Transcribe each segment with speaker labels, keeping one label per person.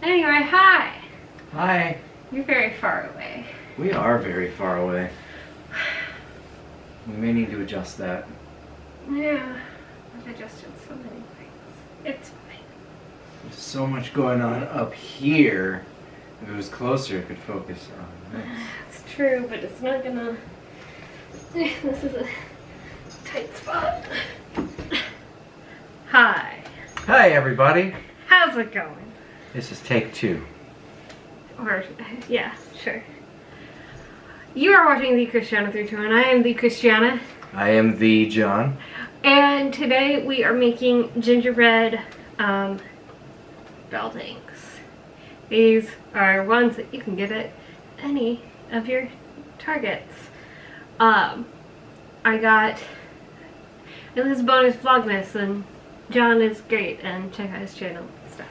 Speaker 1: Anyway, hi.
Speaker 2: Hi.
Speaker 1: You're very far away.
Speaker 2: We are very far away. We may need to adjust that.
Speaker 1: Yeah, I've adjusted so many things. It's fine.
Speaker 2: There's so much going on up here. If it was closer, it could focus on this.
Speaker 1: It's true, but it's not gonna... This is a tight spot. Hi.
Speaker 2: Hi, everybody.
Speaker 1: How's it going?
Speaker 2: This is take 2.
Speaker 1: Or, yeah, sure. You are watching The Christiana 32, and I am The Christiana.
Speaker 2: I am the John.
Speaker 1: And today we are making gingerbread buildings. These are ones that you can get at any of your Targets. I got, and this is bonus Vlogmas, and John is great, and check out his channel and stuff.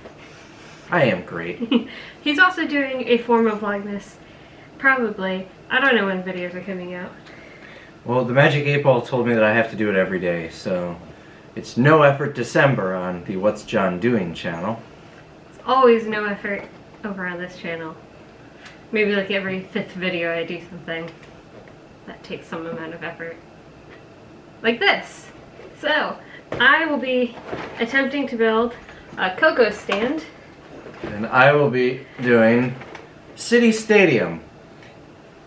Speaker 2: I am great.
Speaker 1: He's also doing a form of Vlogmas, probably. I don't know when videos are coming out.
Speaker 2: Well, the Magic 8 Ball told me that I have to do it every day, so it's no effort December on the What's John Doing channel.
Speaker 1: It's always no effort over on this channel. Maybe like every 5th video I do something that takes some amount of effort. Like this. So, I will be attempting to build a cocoa stand.
Speaker 2: And I will be doing City Stadium.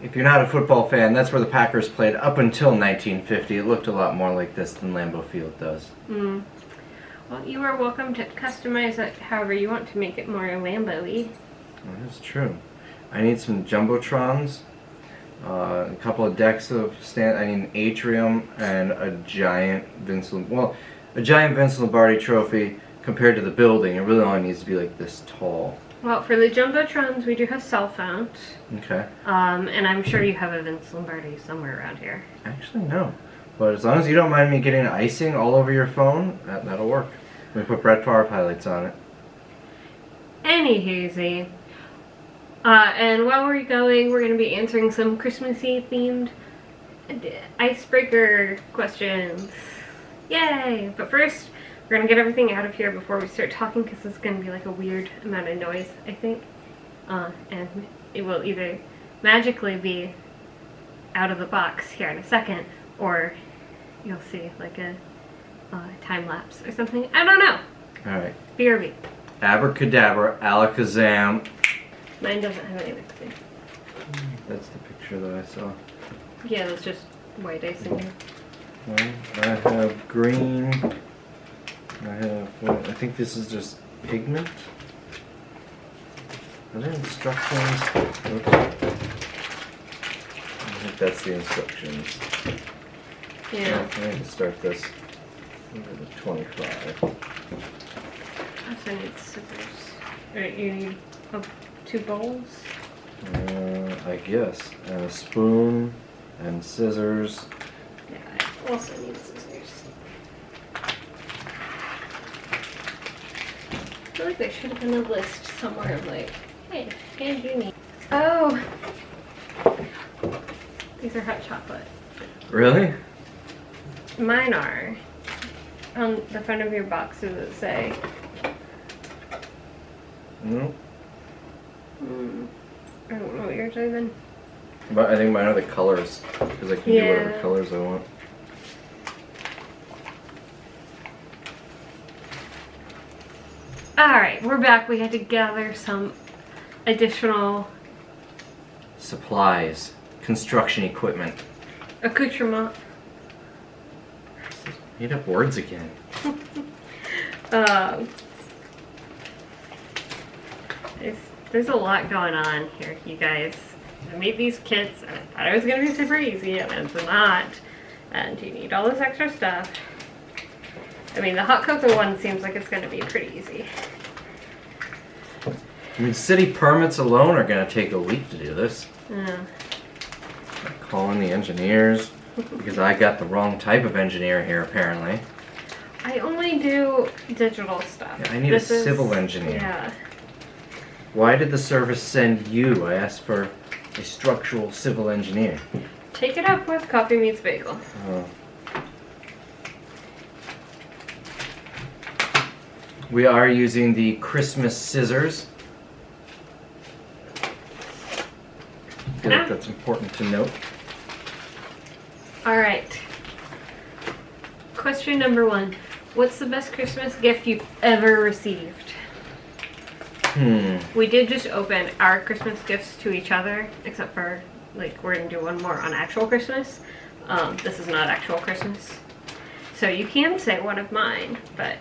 Speaker 2: If you're not a football fan, that's where the Packers played up until 1950. It looked a lot more like this than Lambeau Field does.
Speaker 1: Well, you are welcome to customize it however you want to make it more Lambeau-y.
Speaker 2: Well, that's true. I need some Jumbotrons, a couple of decks of stand. I need an atrium and a giant Vince Lombardi trophy. Compared to the building, it really only needs to be like this tall.
Speaker 1: Well, for the Jumbotrons, we do have cell phones.
Speaker 2: Okay.
Speaker 1: And I'm sure you have a Vince Lombardi somewhere around here.
Speaker 2: Actually, no. But as long as you don't mind me getting icing all over your phone, that'll work. We put Brett Favre highlights on it.
Speaker 1: Anywho, and while we're going to be answering some Christmassy themed icebreaker questions. Yay! But first, we're going to get everything out of here before we start talking, because it's going to be like a weird amount of noise, I think. And it will either magically be out of the box here in a second, or you'll see like a time lapse or something. I don't know.
Speaker 2: Alright.
Speaker 1: BRB.
Speaker 2: Abracadabra, alakazam.
Speaker 1: Mine doesn't have any mixing.
Speaker 2: That's the picture that I saw.
Speaker 1: Yeah, that's just white icing here.
Speaker 2: Well, I have green. I have, well, I think this is just pigment. Are there instructions? Oops. I think that's the instructions.
Speaker 1: Yeah.
Speaker 2: I need to start this with 25.
Speaker 1: Also need scissors. Or you need 2 bowls?
Speaker 2: I guess. And a spoon and scissors.
Speaker 1: Yeah, I also need scissors. I feel like there should have been a list somewhere of like, hey, and you need. Oh! These are hot chocolate.
Speaker 2: Really?
Speaker 1: Mine are. On the front of your box, does it say?
Speaker 2: No.
Speaker 1: I don't know what yours are then.
Speaker 2: But I think mine are the colors, because I can do whatever colors I want.
Speaker 1: Alright, we're back. We had to gather some additional
Speaker 2: Supplies. Construction equipment.
Speaker 1: accoutrement.
Speaker 2: Made up words again.
Speaker 1: There's a lot going on here, you guys. I made these kits and I thought it was going to be super easy, and it's not. And you need all this extra stuff. I mean, the hot cocoa one seems like it's going to be pretty easy.
Speaker 2: I mean, city permits alone are going to take a week to do this.
Speaker 1: Yeah.
Speaker 2: Calling the engineers, because I got the wrong type of engineer here, apparently.
Speaker 1: I only do digital stuff.
Speaker 2: Yeah, I need a civil engineer.
Speaker 1: Yeah.
Speaker 2: Why did the service send you? I asked for a structural civil engineer.
Speaker 1: Take it up with Coffee Meets Bagel.
Speaker 2: Oh. We are using the Christmas scissors I feel like that's important to note.
Speaker 1: Alright. Question number 1. What's the best Christmas gift you've ever received? We did just open our Christmas gifts to each other, except for, like, we're going to do one more on actual Christmas. This is not actual Christmas. So you can say one of mine, but...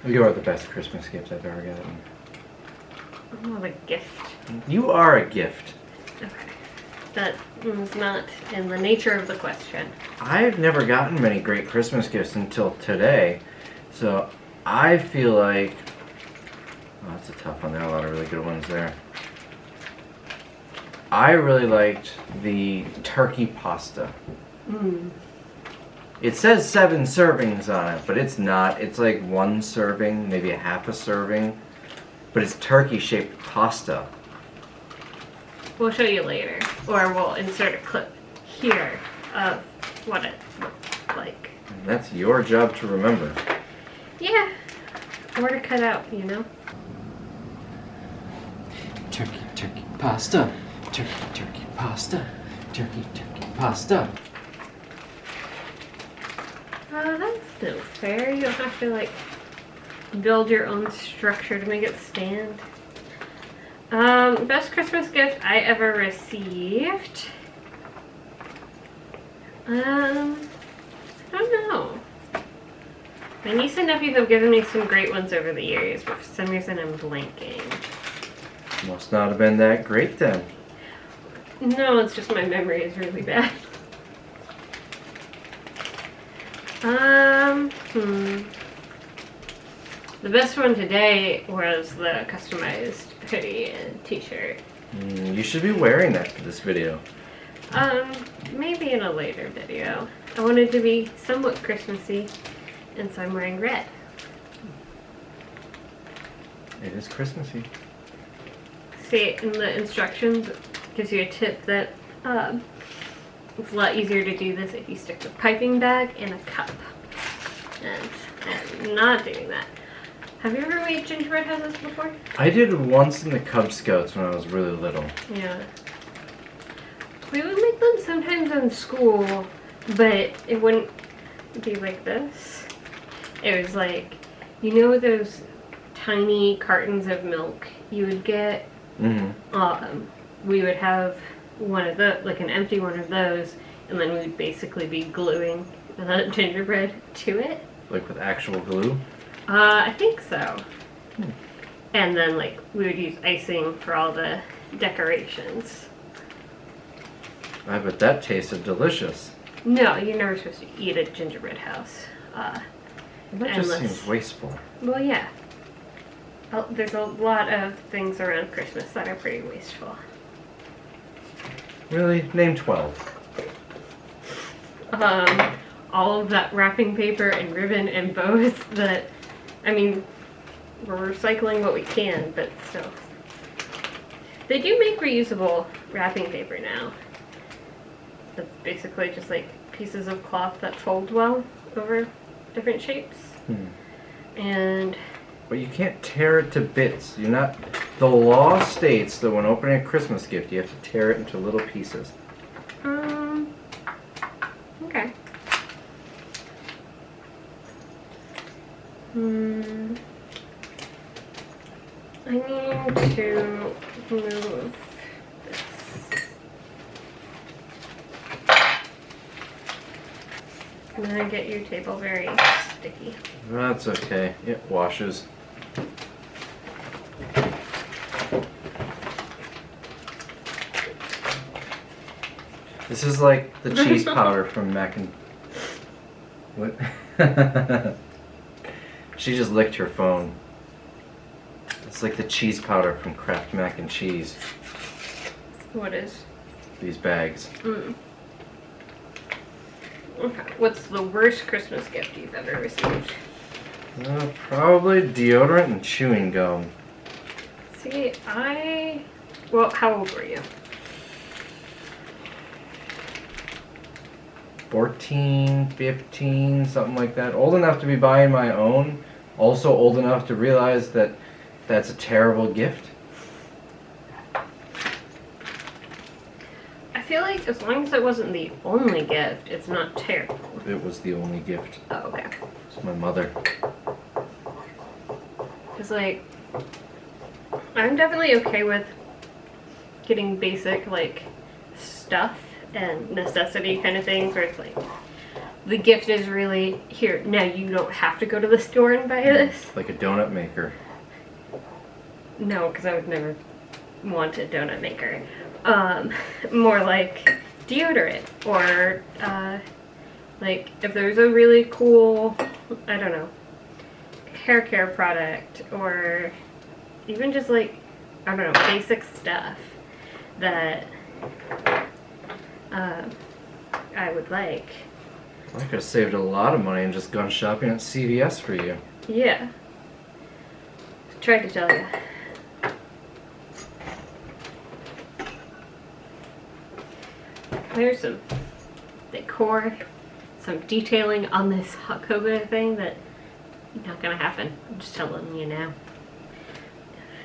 Speaker 2: You are the best Christmas gift I've ever gotten.
Speaker 1: I'm not a gift.
Speaker 2: You are a gift.
Speaker 1: Okay. That is not in the nature of the question.
Speaker 2: I've never gotten many great Christmas gifts until today, so I feel like... Oh, that's a tough one. There are a lot of really good ones there. I really liked the turkey pasta. It says 7 servings on it, but it's not. It's like 1 serving, maybe a half a serving. But it's turkey-shaped pasta.
Speaker 1: We'll show you later, or we'll insert a clip here of what it looked like.
Speaker 2: And that's your job to remember.
Speaker 1: Yeah, or to cut out, you know?
Speaker 3: Turkey, turkey, pasta. Turkey, turkey, pasta. Turkey, turkey, pasta.
Speaker 1: That's no fair. You don't have to, like, build your own structure to make it stand. Best Christmas gift I ever received. I don't know. My niece and nephew have given me some great ones over the years, but for some reason I'm blanking.
Speaker 2: Must not have been that great then.
Speaker 1: No, it's just my memory is really bad. The best one today was the customized hoodie and t-shirt.
Speaker 2: You should be wearing that for this video.
Speaker 1: Maybe in a later video. I wanted to be somewhat Christmassy, and so I'm wearing red.
Speaker 2: It is Christmassy.
Speaker 1: See, in the instructions, it gives you a tip that it's a lot easier to do this if you stick the piping bag in a cup. And I'm not doing that. Have you ever made gingerbread houses before?
Speaker 2: I did once in the Cub Scouts when I was really little.
Speaker 1: Yeah. We would make them sometimes in school, but it wouldn't be like this. It was like, you know those tiny cartons of milk you would get? We would have one of the, like an empty one of those, and then we would basically be gluing the gingerbread to it.
Speaker 2: Like with actual glue?
Speaker 1: I think so. And then, like, we would use icing for all the decorations.
Speaker 2: I bet that tasted delicious.
Speaker 1: No, you're never supposed to eat a gingerbread house.
Speaker 2: That just seems wasteful.
Speaker 1: Well, yeah. There's a lot of things around Christmas that are pretty wasteful.
Speaker 2: Really? Name 12.
Speaker 1: All of that wrapping paper and ribbon and bows that, I mean, we're recycling what we can, but still. They do make reusable wrapping paper now. That's basically just like pieces of cloth that fold well over different shapes. And...
Speaker 2: But you can't tear it to bits. You're not... The law states that when opening a Christmas gift, you have to tear it into little pieces.
Speaker 1: Okay. I need to move this. I'm gonna get your table very sticky.
Speaker 2: That's okay. It washes. This is like the cheese powder from Mac and... What? She just licked her phone. It's like the cheese powder from Kraft Mac and Cheese.
Speaker 1: What is?
Speaker 2: These bags.
Speaker 1: Okay. What's the worst Christmas gift you've ever received?
Speaker 2: Probably deodorant and chewing gum.
Speaker 1: See, well, how old were you?
Speaker 2: 14, 15, something like that. Old enough to be buying my own. Also old enough to realize that that's a terrible gift.
Speaker 1: feel like as long as it wasn't the only gift, it's not terrible.
Speaker 2: It was the only gift.
Speaker 1: Oh, okay.
Speaker 2: It's my mother.
Speaker 1: Because, like, I'm definitely okay with getting basic, like, stuff and necessity kind of things where it's like, the gift is really, here, now you don't have to go to the store and buy this.
Speaker 2: Like a donut maker.
Speaker 1: No, because I would never want a donut maker. More like deodorant or, like, if there's a really cool, I don't know, hair care product or even just, like, I don't know, basic stuff that I would like.
Speaker 2: I could have saved a lot of money and just gone shopping at CVS for you.
Speaker 1: Yeah. Tried to tell you. There's some decor, some detailing on this hot cocoa thing that not gonna happen. I'm just telling you now.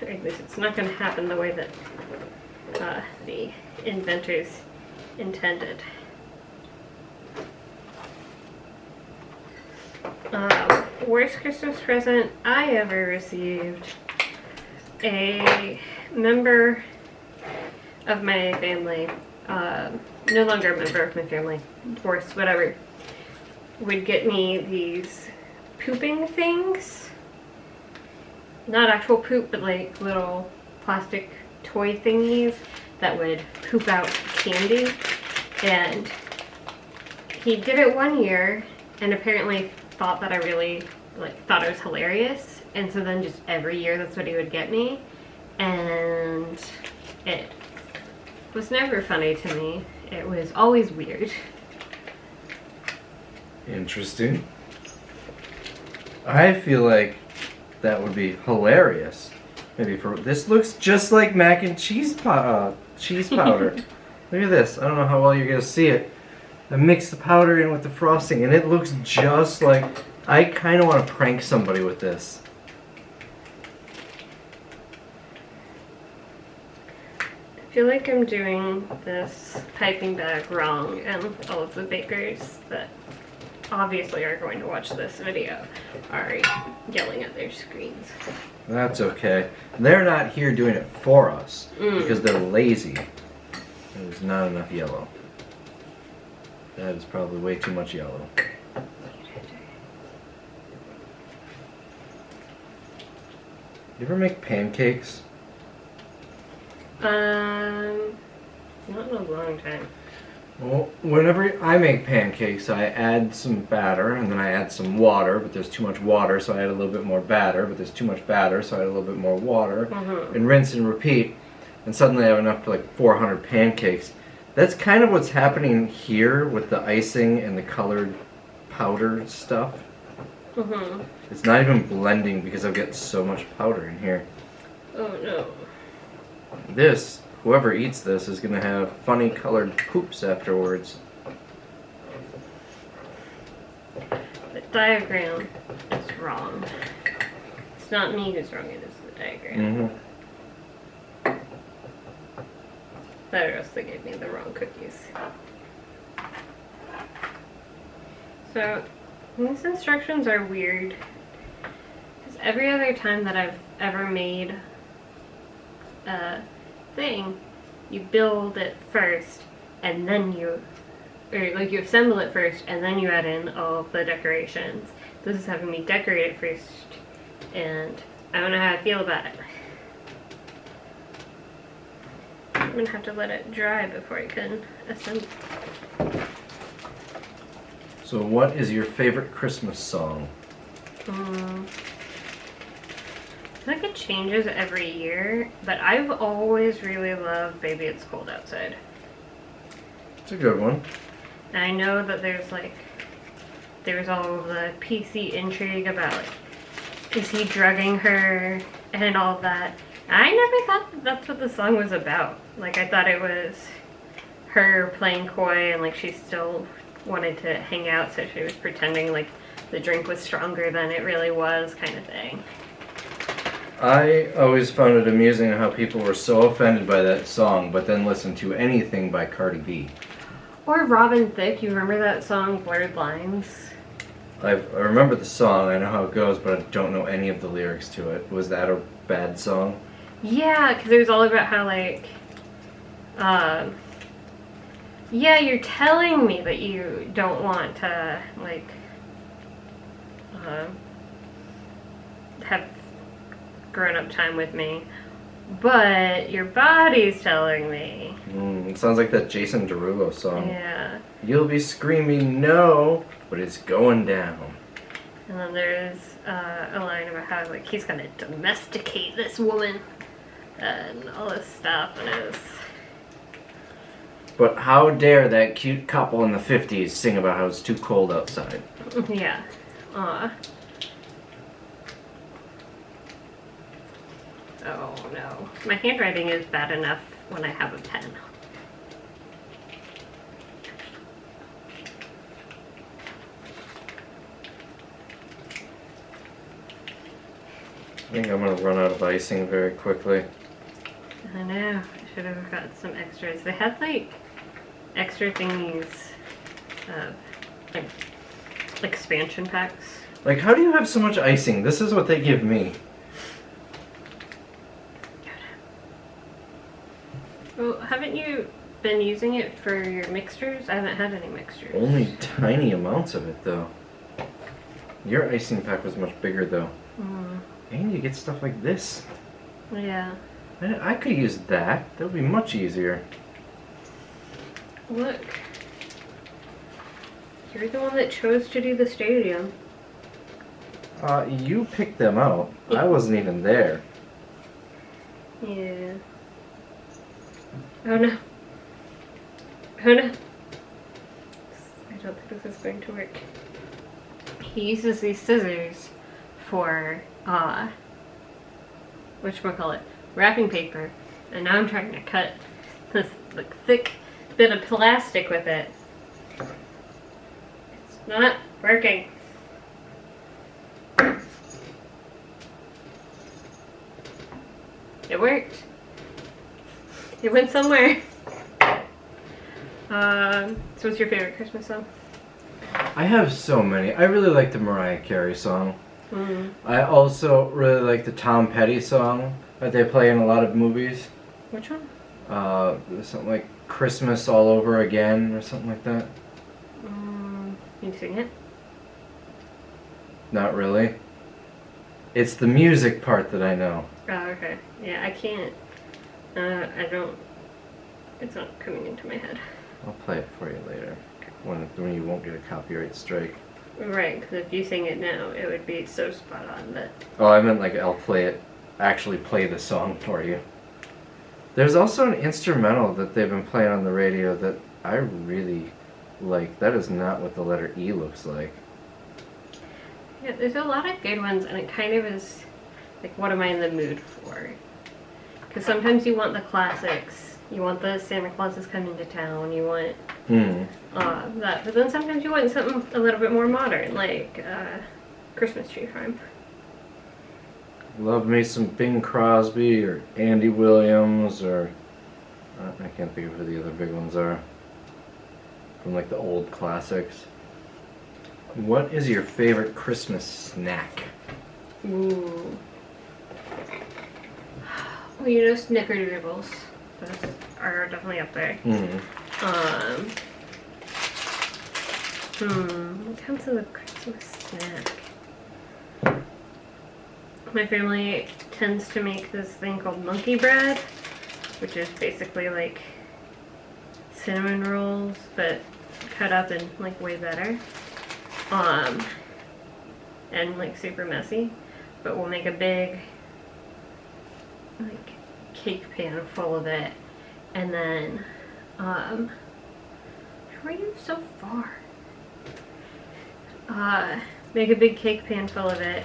Speaker 1: Or at least it's not gonna happen the way that the inventors intended. Worst Christmas present I ever received. A member of my family, no longer a member of my family, divorced, whatever, would get me these pooping things. Not actual poop, but like little plastic toy thingies that would poop out candy. And he did it one year and apparently thought that I really thought it was hilarious, and so then just every year that's what he would get me, and it was never funny to me. It was always weird.
Speaker 2: Interesting. I feel like that would be hilarious. Maybe for this looks just like mac and cheese cheese powder. Look at this. I don't know how well you're gonna see it. I mixed the powder in with the frosting, and it looks just like. I kind of want to prank somebody with this.
Speaker 1: I feel like I'm doing this piping bag wrong, and all of the bakers that obviously are going to watch this video are yelling at their screens.
Speaker 2: That's okay. They're not here doing it for us because they're lazy. There's not enough yellow. That is probably way too much yellow. You ever make pancakes?
Speaker 1: Not in a long time.
Speaker 2: Well, whenever I make pancakes, I add some batter, and then I add some water, but there's too much water, so I add a little bit more batter, but there's too much batter, so I add a little bit more water, and rinse and repeat, and suddenly I have enough for like 400 pancakes. That's kind of what's happening here with the icing and the colored powder stuff. It's not even blending because I've got so much powder in here.
Speaker 1: Oh no.
Speaker 2: This, whoever eats this is going to have funny colored poops afterwards.
Speaker 1: The diagram is wrong. It's not me who's wrong, it is the diagram. Or else they gave me the wrong cookies. So, these instructions are weird. Because every other time that I've ever made a thing, you build it first, and then you assemble it first, and then you add in all of the decorations. This is having me decorate it first, and I don't know how I feel about it. I'm gonna have to let it dry before I can assemble.
Speaker 2: So what is your favorite Christmas song?
Speaker 1: I feel like it changes every year, but I've always really loved Baby It's Cold Outside.
Speaker 2: It's a good one.
Speaker 1: And I know that there's all of the PC intrigue about, is he drugging her and all of that. I never thought that's what the song was about. Like, I thought it was her playing coy and like she still wanted to hang out, so she was pretending like the drink was stronger than it really was, kind of thing.
Speaker 2: I always found it amusing how people were so offended by that song, but then listened to anything by Cardi B.
Speaker 1: Or Robin Thicke, you remember that song, Blurred Lines?
Speaker 2: I remember the song, I know how it goes, but I don't know any of the lyrics to it. Was that a bad song?
Speaker 1: Yeah, because it was all about how, like, yeah, you're telling me that you don't want to, like, have grown-up time with me, but your body's telling me.
Speaker 2: It sounds like that Jason Derulo song.
Speaker 1: Yeah.
Speaker 2: You'll be screaming no, but it's going down.
Speaker 1: And then there's a line about how, like, he's gonna domesticate this woman and all this stuff, and it's...
Speaker 2: But how dare that cute couple in the 50s sing about how it's too cold outside?
Speaker 1: Yeah. Oh no. My handwriting is bad enough when I have a pen.
Speaker 2: I think I'm gonna run out of icing very quickly.
Speaker 1: I know. I should have got some extras. They had like extra thingies of like expansion packs.
Speaker 2: Like, how do you have so much icing? This is what they give me.
Speaker 1: Well, haven't you been using it for your mixtures? I haven't had any mixtures.
Speaker 2: Only tiny amounts of it, though. Your icing pack was much bigger, though. And you get stuff like this.
Speaker 1: Yeah.
Speaker 2: I could use that. That would be much easier.
Speaker 1: Look. You're the one that chose to do the stadium.
Speaker 2: You picked them out. I wasn't even there.
Speaker 1: Yeah. Oh no. Oh no. I don't think this is going to work. He uses these scissors for, whatchamacallit, wrapping paper. And now I'm trying to cut this like thick bit of plastic with it. It's not working. It worked. It went somewhere. So what's your favorite Christmas song?
Speaker 2: I have so many. I really like the Mariah Carey song. I also really like the Tom Petty song that they play in a lot of movies.
Speaker 1: Which one?
Speaker 2: Something like Christmas All Over Again or something like that.
Speaker 1: Can you sing it?
Speaker 2: Not really. It's the music part that I know.
Speaker 1: Oh, okay. Yeah, I can't. I don't. It's not coming into my head.
Speaker 2: I'll play it for you later. When you won't get a copyright strike.
Speaker 1: Right, because if you sing it now, it would be so spot on, but...
Speaker 2: Oh, I meant like I'll play it, actually play the song for you. There's also an instrumental that they've been playing on the radio that I really like. That is not what the letter E looks like.
Speaker 1: Yeah, there's a lot of good ones, and it kind of is, like, what am I in the mood for? Because sometimes you want the classics. You want the Santa Claus is Coming to Town, you want that. But then sometimes you want something a little bit more modern, like Christmas Tree Farm.
Speaker 2: Love me some Bing Crosby or Andy Williams or... I can't think of who the other big ones are. From like the old classics. What is your favorite Christmas snack?
Speaker 1: Ooh. Well, you know Snickerdoodles. Those are definitely up there. What counts as a Christmas snack? My family tends to make this thing called monkey bread, which is basically like cinnamon rolls, but cut up and like way better. And like super messy. But we'll make a big like cake pan full of it, and then how are you so far? Make a big cake pan full of it,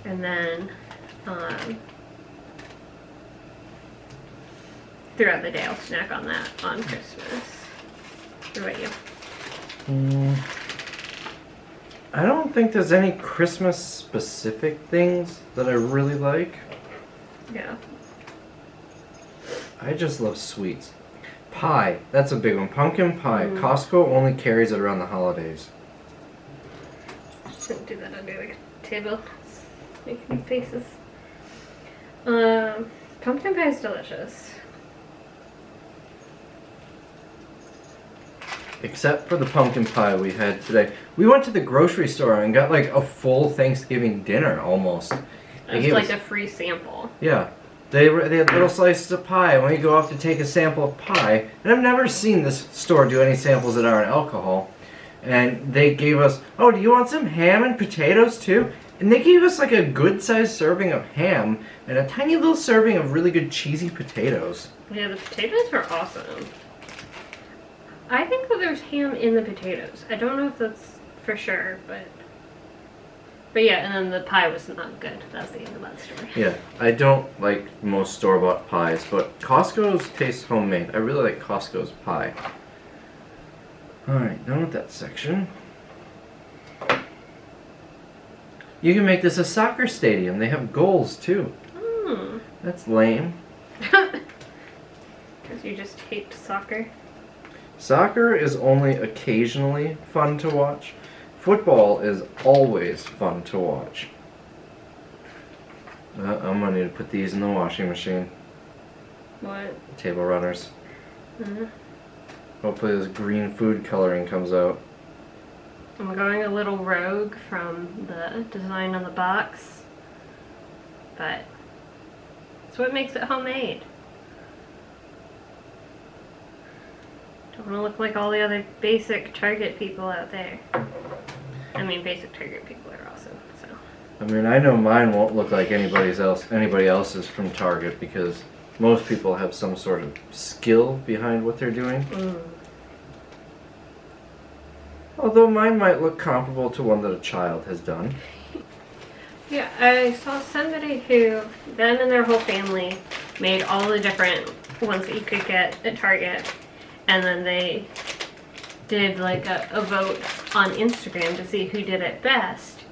Speaker 1: and then throughout the day I'll snack on that on Christmas. What about you?
Speaker 2: I don't think there's any Christmas specific things that I really like.
Speaker 1: Yeah.
Speaker 2: I just love sweets. Pie, that's a big one. Pumpkin pie.
Speaker 1: Mm.
Speaker 2: Costco only carries it around the holidays.
Speaker 1: Shouldn't do that under the table. It's making faces. Pumpkin pie is delicious.
Speaker 2: Except for the pumpkin pie we had today. We went to the grocery store and got like a full Thanksgiving dinner almost.
Speaker 1: It's like a free sample.
Speaker 2: Yeah. They had little slices of pie, and when you go off to take a sample of pie, and I've never seen this store do any samples that aren't alcohol, and they gave us, oh, do you want some ham and potatoes too? And they gave us like a good-sized serving of ham and a tiny little serving of really good cheesy potatoes.
Speaker 1: Yeah, the potatoes were awesome. I think that there's ham in the potatoes. I don't know if that's for sure, but yeah, and then the pie was not good. That's the end of that story.
Speaker 2: Yeah, I don't like most store-bought pies, but Costco's tastes homemade. I really like Costco's pie. Alright, done with that section. You can make this a soccer stadium. They have goals too.
Speaker 1: Hmm.
Speaker 2: That's lame.
Speaker 1: Because you just hate soccer.
Speaker 2: Soccer is only occasionally fun to watch. Football is always fun to watch. I'm gonna need to put these in the washing machine.
Speaker 1: What?
Speaker 2: Table runners.
Speaker 1: Mm-hmm.
Speaker 2: Hopefully this green food coloring comes out.
Speaker 1: I'm going a little rogue from the design on the box, but it's what makes it homemade. Don't want to look like all the other basic Target people out there. I mean, basic Target people are awesome, so.
Speaker 2: I mean, I know mine won't look like anybody else's from Target because most people have some sort of skill behind what they're doing.
Speaker 1: Mm.
Speaker 2: Although mine might look comparable to one that a child has done.
Speaker 1: Yeah, I saw somebody who, them and their whole family, made all the different ones that you could get at Target, and then they did like a vote on Instagram to see who did it best,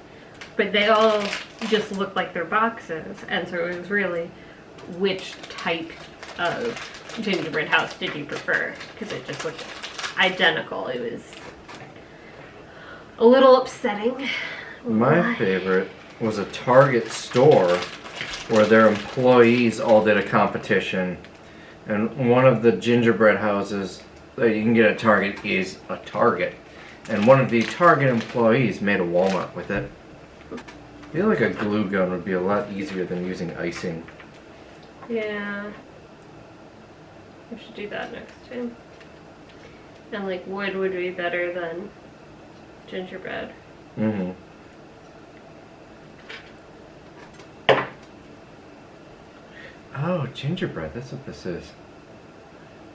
Speaker 1: but they all just looked like their boxes, and so it was really which type of gingerbread house did you prefer, because it just looked identical. It was a little upsetting.
Speaker 2: My favorite was a Target store where their employees all did a competition, and one of the gingerbread houses that you can get at Target is a Target, and one of the Target employees made a walnut with it. I feel like a glue gun would be a lot easier than using icing.
Speaker 1: Yeah. We should do that next time. And like wood would be better than gingerbread.
Speaker 2: Mm-hmm. Oh, gingerbread, that's what this is.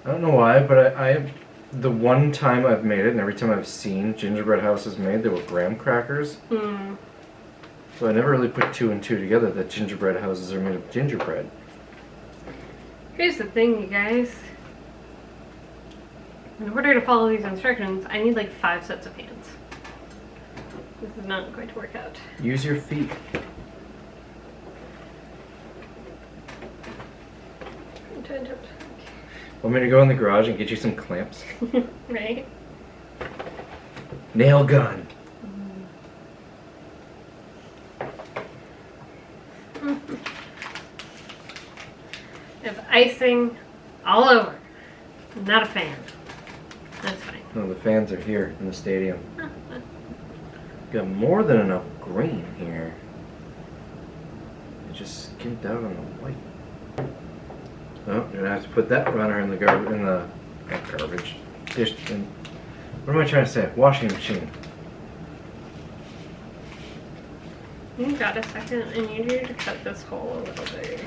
Speaker 2: I don't know why, but I the one time I've made it, and every time I've seen gingerbread houses made, they were graham crackers.
Speaker 1: Hmm.
Speaker 2: So I never really put two and two together that gingerbread houses are made of gingerbread.
Speaker 1: Here's the thing, you guys. In order to follow these instructions, I need like 5 sets of hands. This is not going to work out.
Speaker 2: Use your feet. Want me to go in the garage and get you some clamps?
Speaker 1: Right?
Speaker 2: Nail gun.
Speaker 1: Have icing all over. I'm not a fan. That's fine.
Speaker 2: No, the fans are here in the stadium. Got more than enough green here. It just skimped out on the white. Oh, you're gonna have to put that runner in the not garbage. What am I trying to say? Washing machine.
Speaker 1: You got a second? I need you to cut this hole a little bit.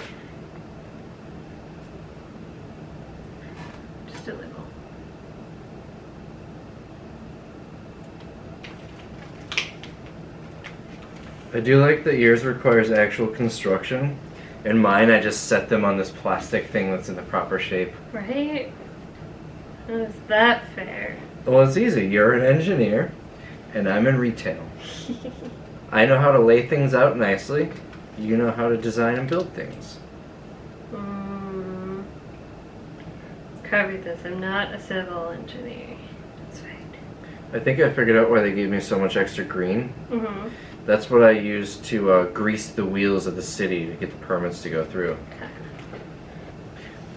Speaker 1: Just a little.
Speaker 2: I do like that yours requires actual construction. In mine, I just set them on this plastic thing that's in the proper shape.
Speaker 1: Right? How is that fair?
Speaker 2: Well, it's easy. You're an engineer. and I'm in retail. I know how to lay things out nicely. You know how to design and build things.
Speaker 1: Covered this. I'm not a civil engineer. That's fine.
Speaker 2: I think I figured out why they gave me so much extra green.
Speaker 1: Mm-hmm.
Speaker 2: That's what I used to grease the wheels of the city to get the permits to go through.
Speaker 1: Okay.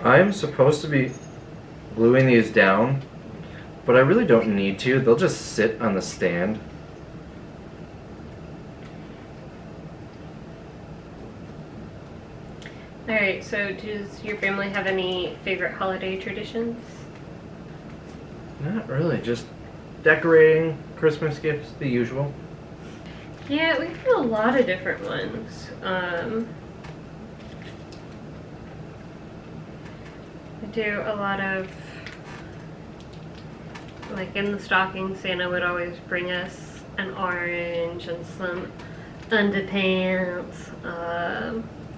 Speaker 2: I'm supposed to be gluing these down, but I really don't need to. They'll just sit on the stand.
Speaker 1: Alright, so does your family have any favorite holiday traditions?
Speaker 2: Not really, just decorating, Christmas gifts, the usual.
Speaker 1: Yeah, we have a lot of different ones. I do a lot of, like in the stocking, Santa would always bring us an orange and some underpants.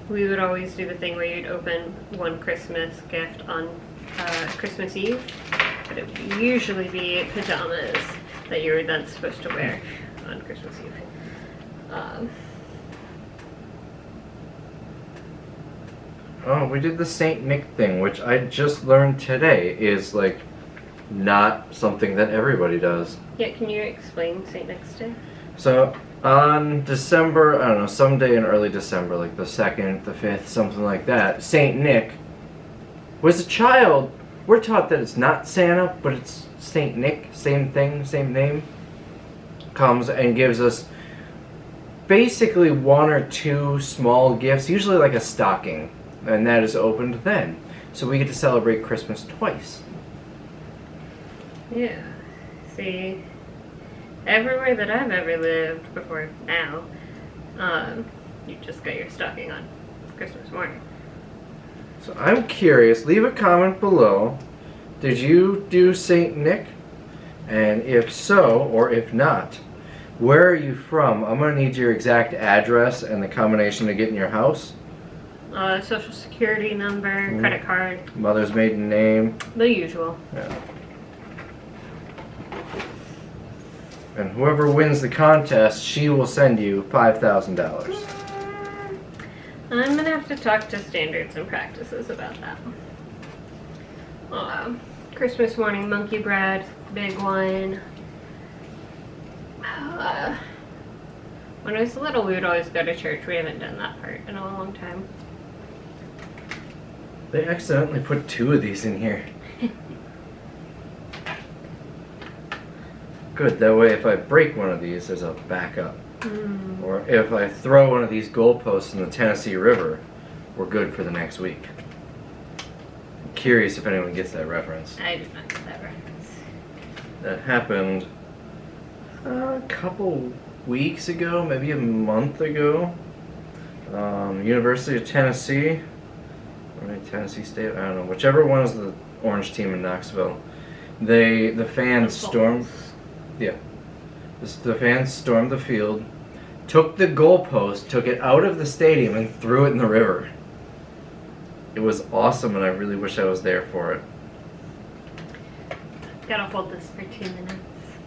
Speaker 1: We would always do the thing where you'd open one Christmas gift on Christmas Eve, but it would usually be pajamas that you were then supposed to wear on Christmas Eve.
Speaker 2: Oh, we did the Saint Nick thing, which I just learned today is like not something that everybody does.
Speaker 1: Yeah, can you explain St. Nick's Day?
Speaker 2: So on December, I don't know, someday in early December, like the 2nd, the 5th, something like that, Saint Nick was a child. We're taught that it's not Santa, but it's Saint Nick, same thing, same name, comes and gives us basically one or two small gifts, usually like a stocking, and that is opened then. So we get to celebrate Christmas twice.
Speaker 1: Yeah. See, everywhere that I've ever lived before now, you just got your stocking on Christmas morning.
Speaker 2: So I'm curious, leave a comment below. Did you do Saint Nick? And if so, or if not, where are you from? I'm going to need your exact address and the combination to get in your house.
Speaker 1: Social security number, credit card.
Speaker 2: Mother's maiden name.
Speaker 1: The usual.
Speaker 2: Yeah. And whoever wins the contest, she will send you $5,000.
Speaker 1: I'm gonna have to talk to standards and practices about that. Christmas morning monkey bread, big one. When I was little, we would always go to church. We haven't done that part in a long time.
Speaker 2: They accidentally put 2 of these in here. Good, that way if I break one of these, there's a backup. Or if I throw one of these goalposts in the Tennessee River, we're good for the next week. I'm curious if anyone gets that reference.
Speaker 1: I did not get that reference.
Speaker 2: That happened a couple weeks ago, maybe a month ago. University of Tennessee, or maybe Tennessee State, I don't know. Whichever one is the orange team in Knoxville. The fans stormed. Yeah. The fans stormed the field, took the goalpost, took it out of the stadium, and threw it in the river. It was awesome, and I really wish I was there for it.
Speaker 1: Gotta hold this for 2 minutes.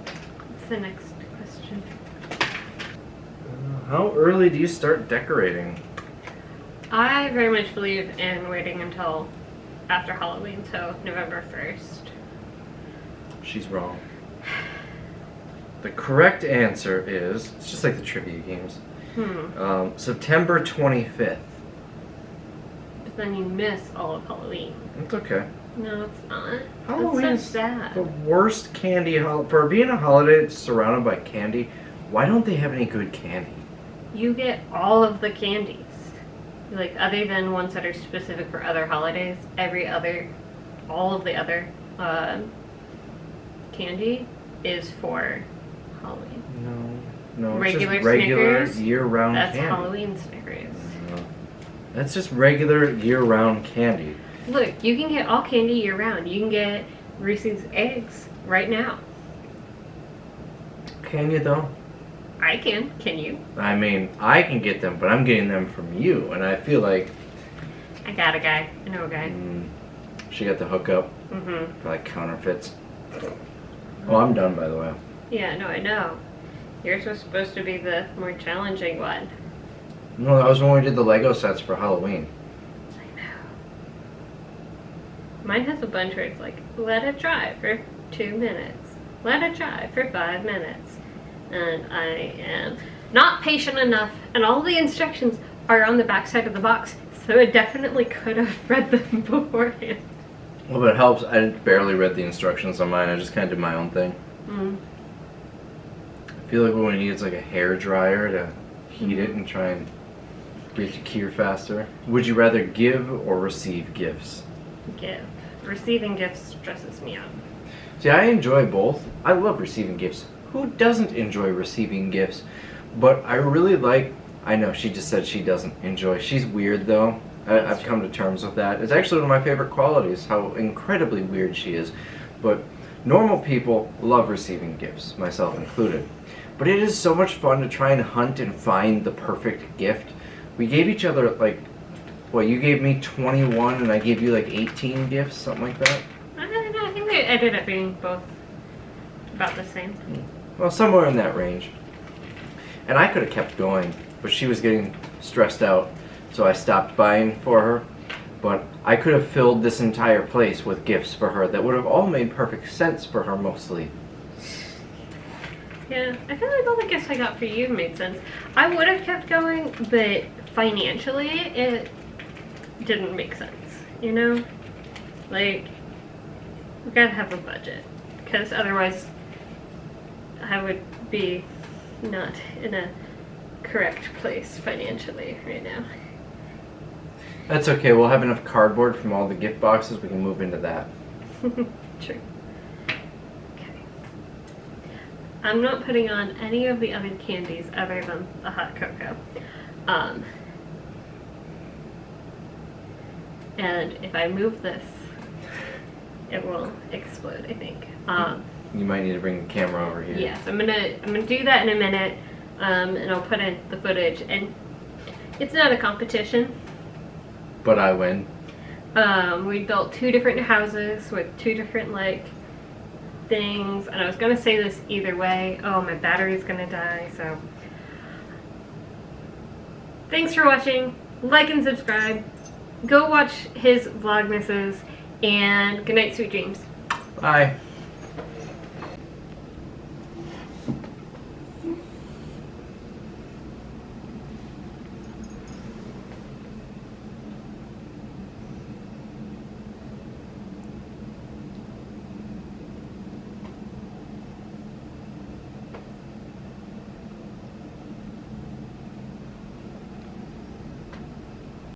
Speaker 1: What's the next question?
Speaker 2: How early do you start decorating?
Speaker 1: I very much believe in waiting until after Halloween, so November 1st.
Speaker 2: She's wrong. The correct answer is, it's just like the trivia games, September 25th.
Speaker 1: But then you miss all of Halloween.
Speaker 2: It's okay.
Speaker 1: No, it's not.
Speaker 2: Halloween
Speaker 1: That's
Speaker 2: is
Speaker 1: so sad.
Speaker 2: the worst candy. For being a holiday that's surrounded by candy, why don't they have any good candy?
Speaker 1: You get all of the candies. Like, other than ones that are specific for other holidays, all of the other candy is for Halloween.
Speaker 2: No, it's
Speaker 1: Regular
Speaker 2: just regular
Speaker 1: Snickers,
Speaker 2: year-round
Speaker 1: That's
Speaker 2: candy.
Speaker 1: Halloween Snickers.
Speaker 2: No. That's just regular year-round candy.
Speaker 1: Look, you can get all candy year-round. You can get Reese's eggs right now.
Speaker 2: Can you though?
Speaker 1: I can. Can you?
Speaker 2: I mean, I can get them, but I'm getting them from you, and I feel like
Speaker 1: I got a guy. I know a guy.
Speaker 2: she got the hookup
Speaker 1: Mm-hmm.
Speaker 2: for like counterfeits. Oh, I'm done, by the way.
Speaker 1: Yeah, no, I know. Yours was supposed to be the more challenging one.
Speaker 2: No, that was when we did the Lego sets for Halloween.
Speaker 1: I know. Mine has a bunch where it's like, let it dry for 2 minutes. Let it dry for 5 minutes. And I am not patient enough, and all the instructions are on the back side of the box, so I definitely could have read them beforehand.
Speaker 2: Well, but it helps. I barely read the instructions on mine. I just kind of did my own thing. I feel like what we need is like a hair dryer to heat it and try and get it to cure faster. Would you rather give or receive gifts?
Speaker 1: Give. Receiving gifts stresses me out.
Speaker 2: See, I enjoy both. I love receiving gifts. Who doesn't enjoy receiving gifts? But I really like... I know, she just said she doesn't enjoy. She's weird, though. I've come to terms with that. It's actually one of my favorite qualities, how incredibly weird she is. But normal people love receiving gifts, myself included. But it is so much fun to try and hunt and find the perfect gift. We gave each other, like... What, you gave me 21 and I gave you like 18 gifts? Something like that?
Speaker 1: I don't know. I think they ended up being both about the same.
Speaker 2: Well, somewhere in that range. And I could have kept going, but she was getting stressed out, so I stopped buying for her. But I could have filled this entire place with gifts for her that would have all made perfect sense for her mostly.
Speaker 1: Yeah, I feel like all the gifts I got for you made sense. I would have kept going, but financially it didn't make sense, you know? Like, we gotta have a budget, because otherwise I would be not in a correct place financially right now.
Speaker 2: That's okay, we'll have enough cardboard from all the gift boxes, we can move into that.
Speaker 1: True. Okay. I'm not putting on any of the other candies other than the hot cocoa. And if I move this, it will explode, I think.
Speaker 2: You might need to bring the camera over here.
Speaker 1: Yes, I'm gonna do that in a minute, and I'll put in the footage. And it's not a competition.
Speaker 2: But I win.
Speaker 1: We built 2 different houses with 2 different like things, and I was gonna say this either way. Oh, my battery's gonna die. So thanks for watching. Like and subscribe. Go watch his Vlogmases, and good night, sweet dreams.
Speaker 2: Bye.